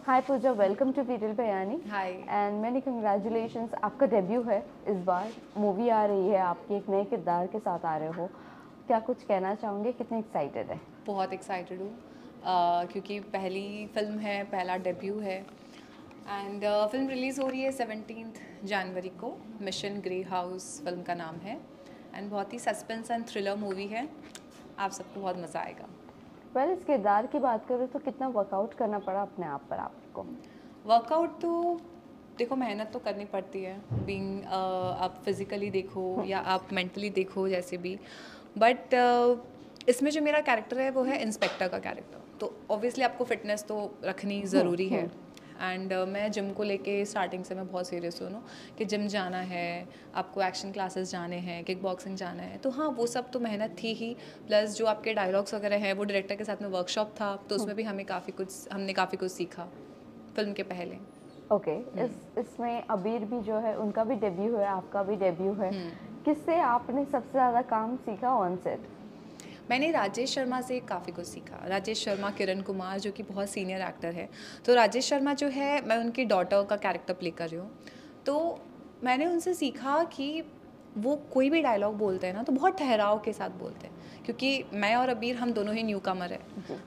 Hi Puja, welcome to वीडियल बयानी। हाय। And many congratulations, आपका debut है इस बार, मूवी आ रही है, आपके एक नए किरदार के साथ आ रहे हो। क्या कुछ कहना चाहोगे, कितने एक्साइटेड है? बहुत एक्साइटेड हूँ क्योंकि पहली फिल्म है, पहला डेब्यू है। एंड फिल्म रिलीज़ हो रही है 17 जनवरी को। मिशन ग्रे हाउस फिल्म का नाम है। एंड बहुत ही सस्पेंस एंड थ्रिलर मूवी है। आप सबको बहुत मज़ा आएगा। वेल, इस किरदार की बात करूँ तो कितना वर्कआउट करना पड़ा अपने आप पर आपको? वर्कआउट तो देखो, मेहनत तो करनी पड़ती है। बीइंग आप फिज़िकली देखो या आप मेंटली देखो, जैसे भी। बट इसमें जो मेरा कैरेक्टर है वो है इंस्पेक्टर का कैरेक्टर। तो ऑब्वियसली आपको फिटनेस तो रखनी ज़रूरी है। एंड मैं जिम को लेके स्टार्टिंग से मैं बहुत सीरियस हूँ कि जिम जाना है, आपको एक्शन क्लासेस जाने हैं, किक बॉक्सिंग जाना है। तो हाँ, वो सब तो मेहनत थी ही। प्लस जो आपके डायलॉग्स वगैरह हैं, वो डायरेक्टर के साथ में वर्कशॉप था, तो उसमें भी हमने काफ़ी कुछ सीखा फिल्म के पहले। ओके, इसमें अबीर भी जो है, उनका भी डेब्यू है, आपका भी डेब्यू है। किससे आपने सबसे ज़्यादा काम सीखा ऑन सेट? मैंने राजेश शर्मा से काफ़ी कुछ सीखा। राजेश शर्मा, किरण कुमार, जो कि बहुत सीनियर एक्टर है। तो राजेश शर्मा जो है, मैं उनकी डॉटर का कैरेक्टर प्ले कर रही हूँ। तो मैंने उनसे सीखा कि वो कोई भी डायलॉग बोलते हैं ना, तो बहुत ठहराव के साथ बोलते हैं। क्योंकि मैं और अबीर, हम दोनों ही न्यू कमर है।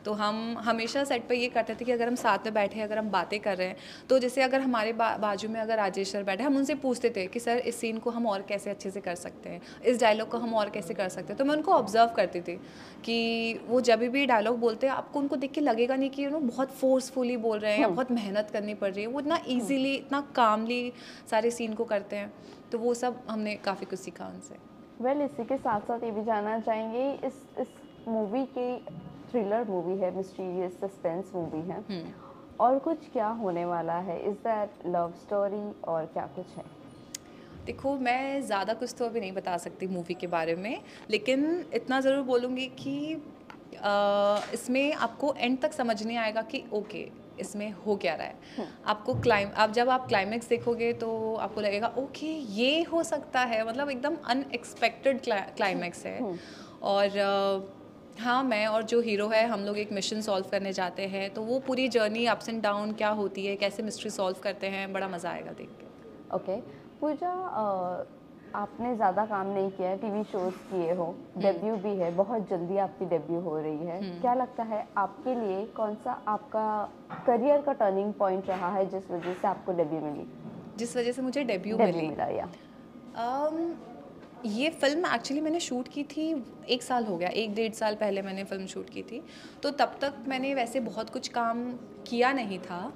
तो हम हमेशा सेट पे ये करते थे कि अगर हम साथ में बैठे, अगर हम बातें कर रहे हैं, तो जैसे अगर हमारे बाजू में अगर राजेश सर बैठे, हम उनसे पूछते थे कि सर, इस सीन को हम और कैसे अच्छे से कर सकते हैं, इस डायलॉग को हम और कैसे कर सकते हैं। तो मैं उनको ऑब्जर्व करती थी कि वो जब भी डायलॉग बोलते हैं, आपको उनको देख के लगेगा नहीं कि बहुत फोर्सफुली बोल रहे हैं या बहुत मेहनत करनी पड़ रही है। वो इतना ईजीली, इतना कामली सारे सीन को करते हैं। तो वो सब हमने काफ़ी कुछ सीखा उनसे। वेल, इसी के साथ साथ ये भी जानना चाहेंगे, इस मूवी की थ्रिलर मूवी है, मिस्टीरियस सस्पेंस मूवी है, और कुछ क्या होने वाला है? इज़ दैट लव स्टोरी और क्या कुछ है? देखो, मैं ज़्यादा कुछ तो अभी नहीं बता सकती मूवी के बारे में, लेकिन इतना ज़रूर बोलूँगी कि इसमें आपको एंड तक समझ नहीं आएगा कि ओके, इसमें हो क्या रहा है। आप जब आप क्लाइमेक्स देखोगे तो आपको लगेगा ओके, ये हो सकता है। मतलब एकदम अनएक्सपेक्टेड क्लाइमेक्स है। और हाँ, मैं और जो हीरो है, हम लोग एक मिशन सॉल्व करने जाते हैं। तो वो पूरी जर्नी अप्स एंड डाउन क्या होती है, कैसे मिस्ट्री सॉल्व करते हैं, बड़ा मज़ा आएगा देख के। ओके पूजा, आपने ज़्यादा काम नहीं किया है, टीवी शोज़ किए हो, डेब्यू भी है, बहुत जल्दी आपकी डेब्यू हो रही है। क्या लगता है आपके लिए कौन सा आपका करियर का टर्निंग पॉइंट रहा है जिस वजह से आपको डेब्यू मिली? जिस वजह से मुझे डेब्यू मिला या ये फिल्म एक्चुअली मैंने शूट की थी, 1 साल हो गया, 1 डेढ़ साल पहले मैंने फ़िल्म शूट की थी। तो तब तक मैंने वैसे बहुत कुछ काम किया नहीं था।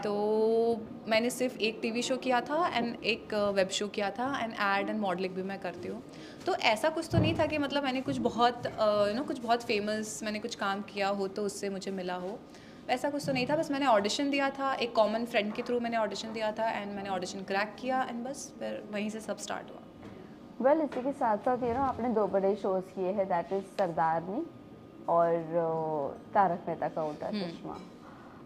तो मैंने सिर्फ एक टीवी शो किया था एंड एक वेब शो किया था, एंड एड एंड मॉडलिंग भी मैं करती हूँ। तो ऐसा कुछ तो नहीं था कि मतलब मैंने कुछ बहुत कुछ बहुत फेमस मैंने कुछ काम किया हो तो उससे मुझे मिला हो। ऐसा कुछ तो नहीं था। बस मैंने ऑडिशन दिया था, एक कॉमन फ्रेंड के थ्रू मैंने ऑडिशन दिया था, एंड मैंने ऑडिशन क्रैक किया, एंड बस फिर वहीं से सब स्टार्ट हुआ। वेल, इसी के साथ साथ आपने 2 बड़े शोज़ किए हैं, दैट इज़ सरदारनी और तारक मेहता का उल्टा चश्मा।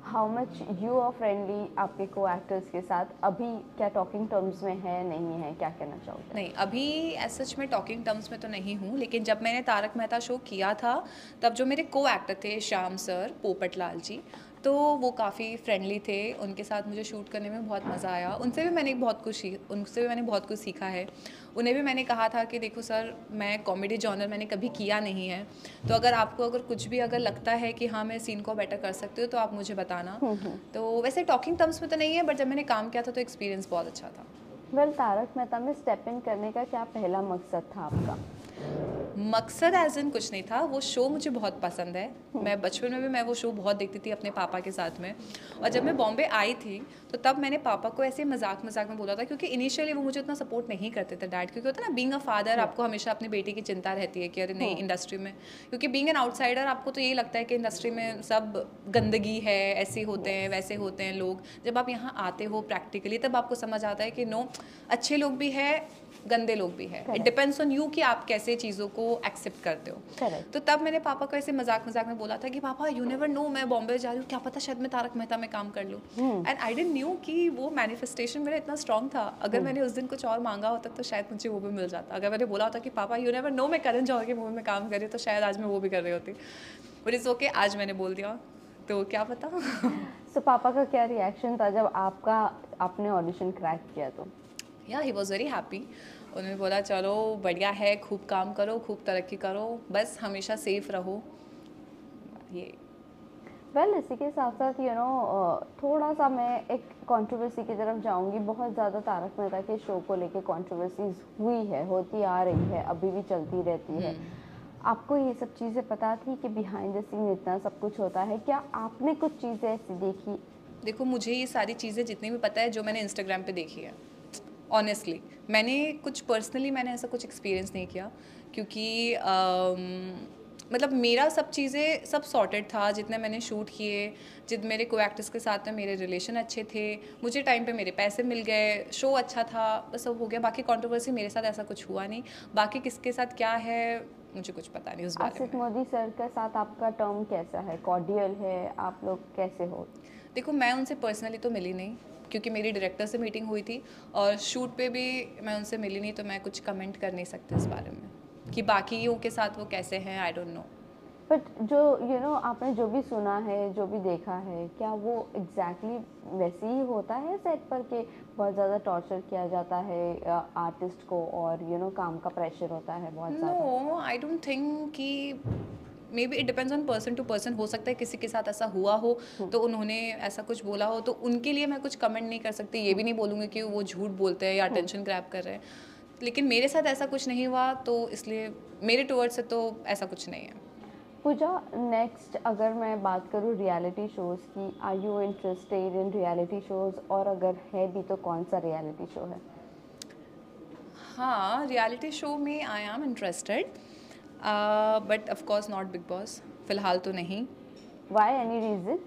How much you are friendly आपके को एक्टर्स के साथ? अभी क्या टॉकिंग टर्म्स में है, नहीं है, क्या कहना चाहोगे? नहीं, अभी एज सच मैं टॉकिंग टर्म्स में तो नहीं हूँ, लेकिन जब मैंने तारक मेहता शो किया था, तब जो मेरे को एक्टर थे, श्याम सर, पोपट लाल जी, तो वो काफ़ी फ्रेंडली थे। उनके साथ मुझे शूट करने में बहुत मज़ा आया। उनसे भी मैंने बहुत कुछ सीखा है। उन्हें भी मैंने कहा था कि देखो सर, मैं कॉमेडी जॉनर मैंने कभी किया नहीं है, तो अगर आपको कुछ भी अगर लगता है कि हाँ, मैं सीन को बेटर कर सकती हूँ, तो आप मुझे बताना। तो वैसे टॉकिंग टर्म्स में तो नहीं है, बट जब मैंने काम किया था तो एक्सपीरियंस बहुत अच्छा था। वेल, तारक मेहता में स्टेप इन करने का क्या पहला मकसद था आपका? मकसद एज इन कुछ नहीं था। वो शो मुझे बहुत पसंद है। मैं बचपन में भी मैं वो शो बहुत देखती थी अपने पापा के साथ में। और जब मैं बॉम्बे आई थी, तो तब मैंने पापा को ऐसे मजाक मजाक में बोला था, क्योंकि इनिशियली वो मुझे उतना सपोर्ट नहीं करते थे, डैड। क्योंकि होता है ना, बीइंग अ फादर, आपको हमेशा अपनी बेटी की चिंता रहती है कि अरे नहीं, इंडस्ट्री में, क्योंकि बीइंग एन आउटसाइडर आपको तो यही लगता है कि इंडस्ट्री में सब गंदगी है, ऐसे होते हैं, वैसे होते हैं लोग। जब आप यहाँ आते हो प्रैक्टिकली, तब आपको समझ आता है कि नो, अच्छे लोग भी हैं, गंदे लोग भी हैं। इट डिपेंड्स ऑन यू कि आप कैसे चीज़ों को एक्सेप्ट करते हो। Correct. तो तब मैंने पापा को ऐसे मजाक मजाक में बोला था कि पापा, यू नेवर नो, मैं बॉम्बे जा रही हूँ, क्या पता शायद मैं तारक मेहता में काम कर लूँ। एंड आई डिडंट न्यू कि वो मैनिफेस्टेशन मेरा इतना स्ट्रॉन्ग था। अगर मैंने उस दिन कुछ और मांगा होता तो शायद मुझे वो भी मिल जाता। अगर मैंने बोला होता कि पापा, यू नेवर नो, मैं करण जौहर की मूवी में काम कर रही हूँ, तो शायद आज मैं वो भी कर रही होती। बट इट्स ओके, आज मैंने बोल दिया, तो क्या पता। सो पापा का क्या रिएक्शन था जब आपने ऑडिशन क्रैक किया तो? या ही वॉज वेरी हैप्पी। उन्होंने बोला चलो बढ़िया है, खूब काम करो, खूब तरक्की करो, बस हमेशा सेफ रहो। ये वेल इसी के साथ साथ थोड़ा सा मैं एक कंट्रोवर्सी की तरफ जाऊंगी। बहुत ज़्यादा तारक मेहता के शो को लेके कंट्रोवर्सीज हुई है, होती आ रही है, अभी भी चलती रहती है। आपको ये सब चीज़ें पता थी कि बिहाइंड द सीन इतना सब कुछ होता है? क्या आपने कुछ चीज़ें ऐसी देखी? देखो, मुझे ये सारी चीज़ें जितनी भी पता है जो मैंने इंस्टाग्राम पे देखी है, ऑनेस्टली मैंने कुछ पर्सनली मैंने ऐसा कुछ एक्सपीरियंस नहीं किया, क्योंकि मतलब मेरा सब चीज़ें सब सॉर्टेड था। जितने मैंने शूट किए, जितने मेरे को एक्टर्स के साथ में मेरे रिलेशन अच्छे थे, मुझे टाइम पे मेरे पैसे मिल गए, शो अच्छा था, बस सब हो गया। बाकी कंट्रोवर्सी मेरे साथ ऐसा कुछ हुआ नहीं। बाकी किसके साथ क्या है मुझे कुछ पता नहीं उस बारे आसिफ में। मोदी सर के साथ आपका टर्म कैसा है? कॉर्डियल है? आप लोग कैसे हो? देखो, मैं उनसे पर्सनली तो मिली नहीं, क्योंकि मेरी डायरेक्टर से मीटिंग हुई थी और शूट पे भी मैं उनसे मिली नहीं, तो मैं कुछ कमेंट कर नहीं सकती इस बारे में कि बाकियों के साथ वो कैसे हैं, आई डोंट नो। बट जो आपने जो भी सुना है, जो भी देखा है, क्या वो एग्जैक्टली वैसे ही होता है सेट पर के बहुत ज़्यादा टॉर्चर किया जाता है आर्टिस्ट को और काम का प्रेशर होता है बहुत ज़्यादा? नो, आई डोंट थिंक कि maybe it depends on person to person. हो सकता है किसी के साथ ऐसा हुआ हो तो उन्होंने ऐसा कुछ बोला हो, तो उनके लिए मैं कुछ कमेंट नहीं कर सकती। ये भी नहीं बोलूँगी कि वो झूठ बोलते हैं या अटेंशन ग्रैब कर रहे हैं, लेकिन मेरे साथ ऐसा कुछ नहीं हुआ, तो इसलिए मेरे टुवर्ड्स से तो ऐसा कुछ नहीं है। पूजा, नेक्स्ट अगर मैं बात करूँ रियलिटी शोज़ की, are you interested in reality shows? और अगर है भी तो कौन सा रियलिटी शो है? हाँ, रियलिटी शो में I am interested, but of course not Bigg Boss, फिलहाल तो नहीं। Why, any reason?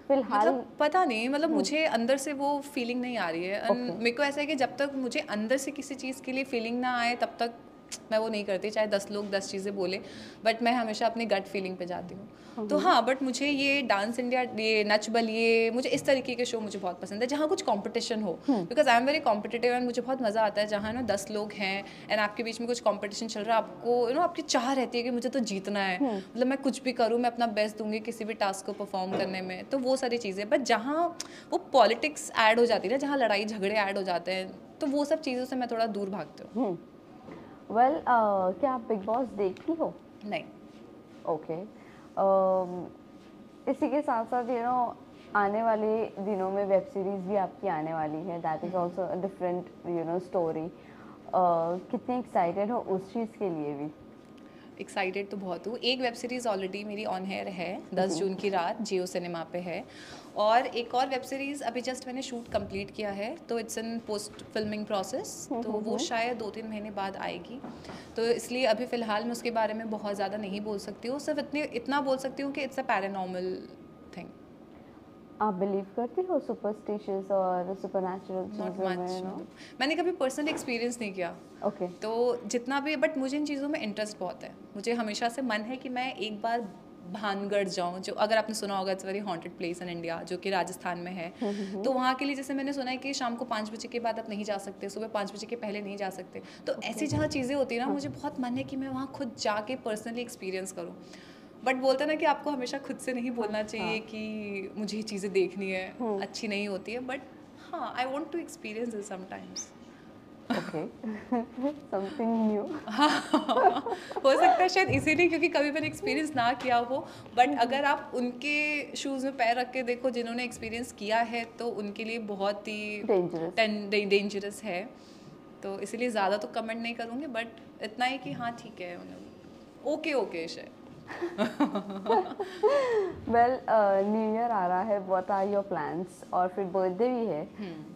फिलहाल मतलब पता नहीं, मतलब मुझे अंदर से वो फीलिंग नहीं आ रही है। Okay. मेरे को ऐसा है कि जब तक मुझे अंदर से किसी चीज़ के लिए फीलिंग ना आए तब तक मैं वो नहीं करती, चाहे 10 लोग 10 चीज़ें बोले, बट मैं हमेशा अपनी गट फीलिंग पे जाती हूँ। तो हाँ, बट मुझे ये डांस इंडिया, ये नच बलिए, मुझे इस तरीके के शो मुझे बहुत पसंद है जहाँ कुछ कंपटीशन हो, because I am very competitive and मुझे बहुत मज़ा आता है जहाँ 10 लोग हैं एंड आपके बीच में कुछ कंपटीशन चल रहा है, आपको आपकी चाह रहती है कि मुझे तो जीतना है, मतलब मैं कुछ भी करूँ, मैं अपना बेस्ट दूंगी किसी भी टास्क को परफॉर्म करने में, तो वो सारी चीज़ें। बट जहाँ वो पॉलिटिक्स ऐड हो जाती है ना, जहाँ लड़ाई झगड़े ऐड हो जाते हैं, तो वो सब चीज़ों से मैं थोड़ा दूर भागती हूँ। वेल क्या आप बिग बॉस देखती हो? नहीं। ओके। इसी के साथ साथ आने वाले दिनों में वेब सीरीज़ भी आपकी आने वाली है, that is also different story. कितनी एक्साइटेड हो उस चीज़ के लिए भी? एक्साइटेड तो बहुत हूँ। एक वेब सीरीज़ ऑलरेडी मेरी ऑन हेयर है, 10 जून की रात जियो सिनेमा पे है, और एक और वेब सीरीज़ अभी जस्ट मैंने शूट कंप्लीट किया है, तो it's in post filming process, तो वो शायद 2-3 महीने बाद आएगी, तो इसलिए अभी फ़िलहाल मैं उसके बारे में बहुत ज़्यादा नहीं बोल सकती हूँ। सिर्फ इतना बोल सकती हूँ कि इट्स अ पैरानॉर्मल थिंग। आप बिलीव करती हो सुपरस्टिशियस और सुपरनैचुरल नॉट चीज़ों मच, में? मैंने कभी पर्सनल एक्सपीरियंस नहीं किया, ओके। तो जितना भी, बट मुझे इन चीज़ों में इंटरेस्ट बहुत है। मुझे हमेशा से मन है कि मैं एक बार भानगढ़ जाऊँ, जो अगर आपने सुना होगा it's very haunted place in India, जो कि राजस्थान में है। तो वहाँ के लिए जैसे मैंने सुना है कि शाम को 5 बजे के बाद आप नहीं जा सकते, सुबह 5 बजे के पहले नहीं जा सकते, तो ऐसी जहाँ चीज़ें होती है ना, मुझे बहुत मन है कि मैं वहाँ खुद जाके पर्सनली एक्सपीरियंस करूँ। बट बोलते ना कि आपको हमेशा खुद से नहीं बोलना चाहिए कि मुझे ये चीज़ें देखनी है, अच्छी नहीं होती है, बट हाँ, I want to experience it sometimes. Okay. Something new. हो सकता है शायद इसीलिए, क्योंकि कभी मैंने एक्सपीरियंस ना किया हो, बट अगर आप उनके शूज़ में पैर रख के देखो जिन्होंने एक्सपीरियंस किया है, तो उनके लिए बहुत ही डेंजरस है, तो इसलिए ज़्यादा तो कमेंट नहीं करूँगी, बट इतना ही कि हाँ ठीक है, ओके ओके शायद। वेल, न्यू ईयर आ रहा है, व्हाट आर योर प्लान्स? और फिर बर्थडे भी है,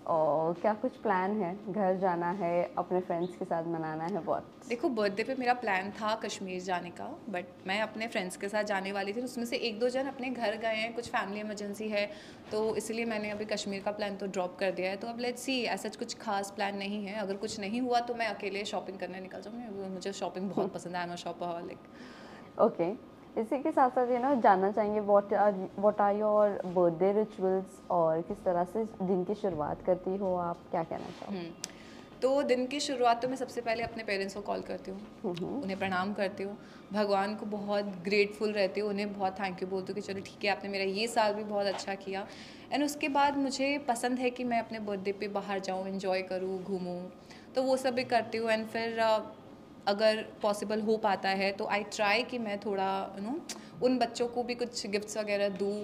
और क्या कुछ प्लान है? घर जाना है, अपने फ्रेंड्स के साथ मनाना है, बहुत? देखो, बर्थडे पे मेरा प्लान था कश्मीर जाने का, बट मैं अपने फ्रेंड्स के साथ जाने वाली थी, उसमें से 1-2 जन अपने घर गए हैं, कुछ फैमिली इमरजेंसी है, तो इसलिए मैंने अभी कश्मीर का प्लान तो ड्रॉप कर दिया है। तो अब लेट्स सी, ऐसा कुछ खास प्लान नहीं है। अगर कुछ नहीं हुआ तो मैं अकेले शॉपिंग करने निकल जाऊँगी, मुझे शॉपिंग बहुत पसंद है, आई एम अ शॉपaholic। ओके। इसी के साथ साथ जानना चाहेंगे what are your birthday rituals, और किस तरह से दिन की शुरुआत करती हो आप? क्या कहना चाहो? तो दिन की शुरुआत तो मैं सबसे पहले अपने पेरेंट्स को कॉल करती हूँ, उन्हें प्रणाम करती हूँ, भगवान को बहुत ग्रेटफुल रहती हूँ, उन्हें बहुत थैंक यू बोलती हूँ कि चलो ठीक है आपने मेरा ये साल भी बहुत अच्छा किया। एंड उसके बाद मुझे पसंद है कि मैं अपने बर्थडे पे बाहर जाऊँ, एंजॉय करूँ, घूमूँ, तो वो सब भी करती हूँ। एंड फिर अगर पॉसिबल हो पाता है तो आई ट्राई कि मैं थोड़ा उन बच्चों को भी कुछ गिफ्ट्स वगैरह दूँ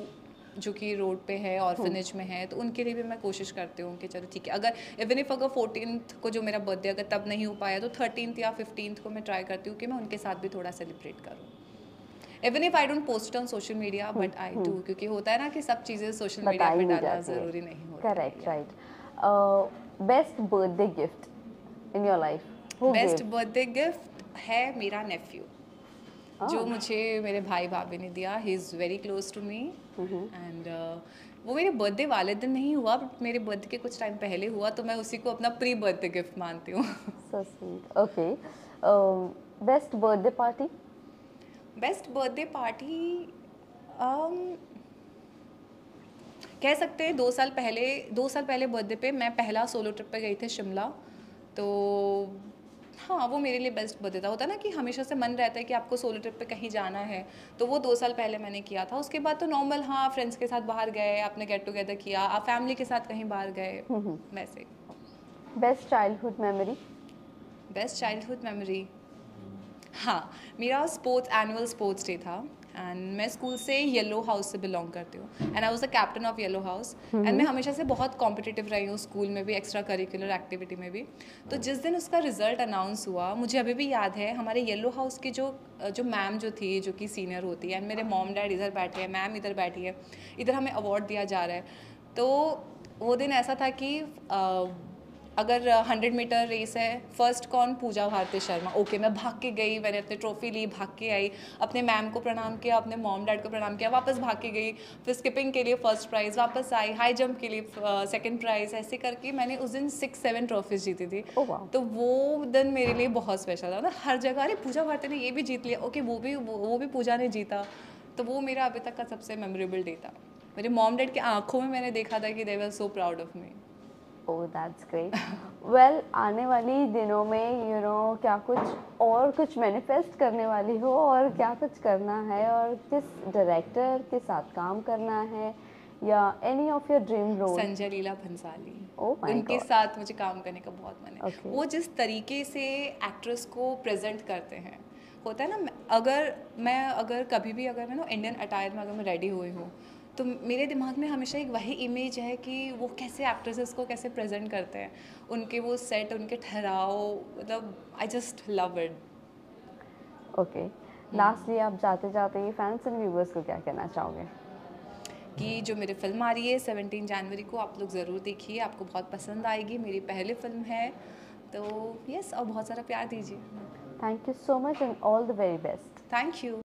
जो कि रोड पे है, ऑर्फनेज में है, तो उनके लिए भी मैं कोशिश करती हूँ कि चलो ठीक है, अगर इवन इफ अगर 14th को जो मेरा बर्थडे अगर तब नहीं हो पाया तो 13th या 15th को मैं ट्राई करती हूँ कि मैं उनके साथ भी थोड़ा सेलिब्रेट करूँ। Even if I don't post on social media but I do, क्योंकि होता है ना कि सब चीज़ें सोशल मीडिया बताई पे नहीं डालना जाती है। ज़रूरी नहीं होता है। Correct, right. Best birthday gift in your life, who best give? Birthday gift है मेरा नेफ्यू, जो मुझे मेरे भाई भाभी ने दिया। He is very close to me and वो मेरे बर्थडे वाले दिन नहीं हुआ बट मेरे बर्थडे के कुछ टाइम पहले हुआ, तो मैं उसी को अपना प्री बर्थडे गिफ्ट मानती हूँ। So sweet. Okay, best birthday party? Best birthday party कह सकते हैं 2 साल पहले बर्थडे पे मैं पहला सोलो ट्रिप पे गई थी शिमला, तो हाँ वो मेरे लिए बेस्ट बर्थडे था। होता है ना कि हमेशा से मन रहता है कि आपको सोलो ट्रिप पे कहीं जाना है, तो वो 2 साल पहले मैंने किया था। उसके बाद तो नॉर्मल, हाँ फ्रेंड्स के साथ बाहर गए, आपने गेट टुगेदर किया, आप फैमिली के साथ कहीं बाहर गए, वैसे। Best childhood memory? Best childhood memory, हाँ मेरा एनुअल स्पोर्ट्स डे था एंड मैं स्कूल से येलो हाउस से बिलोंग करती हूँ and I was the captain of yellow house and मैं हमेशा से बहुत कॉम्पिटिटिव रही हूँ, स्कूल में भी, एक्स्ट्रा करिकुलर एक्टिविटी में भी। तो जिस दिन उसका रिजल्ट अनाउंस हुआ, मुझे अभी भी याद है, हमारे येलो हाउस की जो मैम जो थी, जो कि सीनियर होती है, एंड मेरे मॉम डैड इधर बैठे हैं, मैम इधर बैठी है, इधर हमें अवार्ड दिया जा रहा है। तो वो दिन ऐसा था कि अगर 100 मीटर रेस है, फर्स्ट कौन? पूजा भारती शर्मा। ओके, मैं भाग के गई, मैंने अपनी ट्रॉफी ली, भाग के आई, अपने मैम को प्रणाम किया, अपने मॉम डैड को प्रणाम किया, वापस भाग के गई, फिर स्किपिंग के लिए फर्स्ट प्राइज़, वापस आई, हाई जंप के लिए सेकंड प्राइज़, ऐसे करके मैंने उस दिन 6-7 ट्रॉफीज़ जीती थी। Oh, wow. तो वो दिन मेरे लिए बहुत स्पेशल था ना, हर जगह अरे पूजा भारती ने ये भी जीत लिया, ओके वो भी पूजा ने जीता, तो वो मेरा अभी तक का सबसे मेमोरेबल डे था। मेरे मॉम डैड की आंखों में मैंने देखा था कि they were so proud of me. Oh that's great. Well, आने वाली दिनों में क्या कुछ मैनिफेस्ट करने वाली हो और क्या कुछ करना है और किस डायरेक्टर के साथ काम करना है या any of your dream role? Sanjay Leela Bhansali, Oh my उनके God. साथ मुझे काम करने का बहुत मन है। Okay. वो जिस तरीके से एक्ट्रेस को प्रेजेंट करते हैं, होता है ना, अगर कभी भी अगर मैं ना इंडियन अटायर में अगर मैं रेडी हुई हूँ, तो मेरे दिमाग में हमेशा एक वही इमेज है कि वो कैसे एक्ट्रेसेस को कैसे प्रेजेंट करते हैं, उनके वो सेट, उनके ठहराव, मतलब I just love it. Okay, lastly आप जाते जाते फैंस एंड व्यूवर्स को क्या कहना चाहोगे? कि जो मेरी फिल्म आ रही है 17 जनवरी को, आप लोग ज़रूर देखिए, आपको बहुत पसंद आएगी। मेरी पहली फिल्म है, तो यस, और बहुत सारा प्यार दीजिए। Thank you so much and all the very best. Thank you.